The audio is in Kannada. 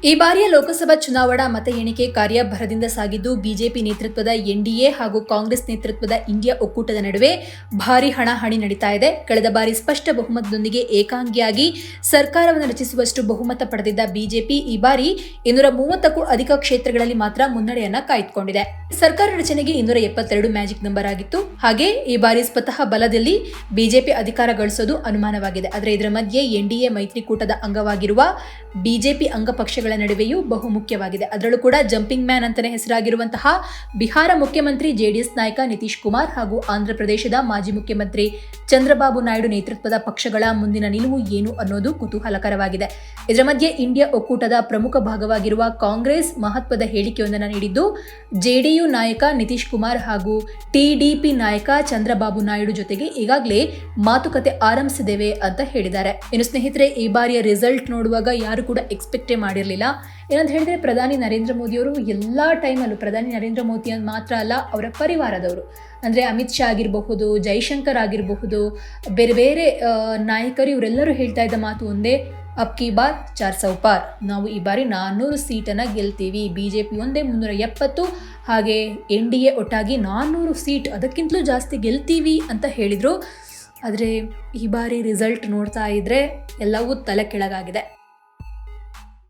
ಈ ಬಾರಿಯ ಲೋಕಸಭಾ ಚುನಾವಣಾ ಮತ ಎಣಿಕೆ ಕಾರ್ಯ ಭರದಿಂದ ಸಾಗಿದ್ದು ಬಿಜೆಪಿ ನೇತೃತ್ವದ ಎನ್ಡಿಎ ಹಾಗೂ ಕಾಂಗ್ರೆಸ್ ನೇತೃತ್ವದ ಇಂಡಿಯಾ ಒಕ್ಕೂಟದ ನಡುವೆ ಭಾರಿ ಹಣಾಹಣಿ ನಡೀತಾ ಇದೆ. ಕಳೆದ ಬಾರಿ ಸ್ಪಷ್ಟ ಬಹುಮತದೊಂದಿಗೆ ಏಕಾಂಗಿಯಾಗಿ ಸರ್ಕಾರವನ್ನು ರಚಿಸುವಷ್ಟು ಬಹುಮತ ಪಡೆದಿದ್ದ ಬಿಜೆಪಿ ಈ ಬಾರಿ 230ಕ್ಕೂ ಅಧಿಕ ಕ್ಷೇತ್ರಗಳಲ್ಲಿ ಮಾತ್ರ ಮುನ್ನಡೆಯನ್ನ ಕಾಯ್ದುಕೊಂಡಿದೆ. ಸರ್ಕಾರ ರಚನೆಗೆ 272 ಮ್ಯಾಜಿಕ್ ನಂಬರ್ ಆಗಿತ್ತು. ಹಾಗೆ ಈ ಬಾರಿ ಸ್ವತಃ ಬಲದಲ್ಲಿ ಬಿಜೆಪಿ ಅಧಿಕಾರ ಗಳಿಸೋದು ಅನುಮಾನವಾಗಿದೆ. ಆದರೆ ಇದರ ಮಧ್ಯೆ ಎನ್ಡಿಎ ಮೈತ್ರಿಕೂಟದ ಅಂಗವಾಗಿರುವ ಬಿಜೆಪಿ ಅಂಗಪಕ್ಷಗಳ ನಡುವೆಯೂ ಬಹು ಮುಖ್ಯವಾಗಿದೆ. ಅದರಲ್ಲೂ ಕೂಡ ಜಂಪಿಂಗ್ ಮ್ಯಾನ್ ಅಂತಾನೆ ಹೆಸರಾಗಿರುವಂತಹ ಬಿಹಾರ ಮುಖ್ಯಮಂತ್ರಿ ಜೆಡಿಎಸ್ ನಾಯಕ ನಿತೀಶ್ ಕುಮಾರ್ ಹಾಗೂ ಆಂಧ್ರ ಪ್ರದೇಶದ ಮಾಜಿ ಮುಖ್ಯಮಂತ್ರಿ ಚಂದ್ರಬಾಬು ನಾಯ್ಡು ನೇತೃತ್ವದ ಪಕ್ಷಗಳ ಮುಂದಿನ ನಿಲುವು ಏನು ಅನ್ನೋದು ಕುತೂಹಲಕರವಾಗಿದೆ. ಇದರ ಮಧ್ಯೆ ಇಂಡಿಯಾ ಒಕ್ಕೂಟದ ಪ್ರಮುಖ ಭಾಗವಾಗಿರುವ ಕಾಂಗ್ರೆಸ್ ಮಹತ್ವದ ಹೇಳಿಕೆಯೊಂದನ್ನು ನೀಡಿದ್ದು, ಜೆಡಿಯು ನಾಯಕ ನಿತೀಶ್ ಕುಮಾರ್ ಹಾಗೂ ಟಿಡಿಪಿ ನಾಯಕ ಚಂದ್ರಬಾಬು ನಾಯ್ಡು ಜೊತೆಗೆ ಈಗಾಗಲೇ ಮಾತುಕತೆ ಆರಂಭಿಸಿದ್ದೇವೆ ಅಂತ ಹೇಳಿದ್ದಾರೆ. ಇನ್ನು ಸ್ನೇಹಿತರೆ, ಈ ಬಾರಿಯ ರಿಸಲ್ಟ್ ನೋಡುವಾಗ ಯಾರು ಕೂಡ ಎಕ್ಸ್ಪೆಕ್ಟೇ ಮಾಡಿರಲಿಲ್ಲ. ಏನಂತ ಹೇಳಿದ್ರೆ, ಪ್ರಧಾನಿ ನರೇಂದ್ರ ಮೋದಿಯವರು ಎಲ್ಲ ಟೈಮಲ್ಲೂ ಪ್ರಧಾನಿ ನರೇಂದ್ರ ಮೋದಿ ಮಾತ್ರ ಅಲ್ಲ, ಅವರ ಪರಿವಾರದವರು ಅಂದರೆ ಅಮಿತ್ ಶಾ ಆಗಿರಬಹುದು, ಜೈಶಂಕರ್ ಆಗಿರಬಹುದು, ಬೇರೆ ಬೇರೆ ನಾಯಕರು ಇವರೆಲ್ಲರೂ ಹೇಳ್ತಾ ಇದ್ದ ಮಾತು ಒಂದೇ, ಅಬ್ ಕಿ ಬಾರ್ 400 ಪಾರ್, ನಾವು ಈ ಬಾರಿ 400 ಸೀಟನ್ನು ಗೆಲ್ತೀವಿ. ಬಿಜೆಪಿ ಒಂದೇ 370, ಹಾಗೆ ಎನ್ಡಿಎ ಒಟ್ಟಾಗಿ 400 ಸೀಟ್, ಅದಕ್ಕಿಂತಲೂ ಜಾಸ್ತಿ ಗೆಲ್ತೀವಿ ಅಂತ ಹೇಳಿದರು. ಆದರೆ ಈ ಬಾರಿ ರಿಸಲ್ಟ್ ನೋಡ್ತಾ ಇದ್ದರೆ ಎಲ್ಲವೂ ತಲೆ ಕೆಳಗಾಗಿದೆ.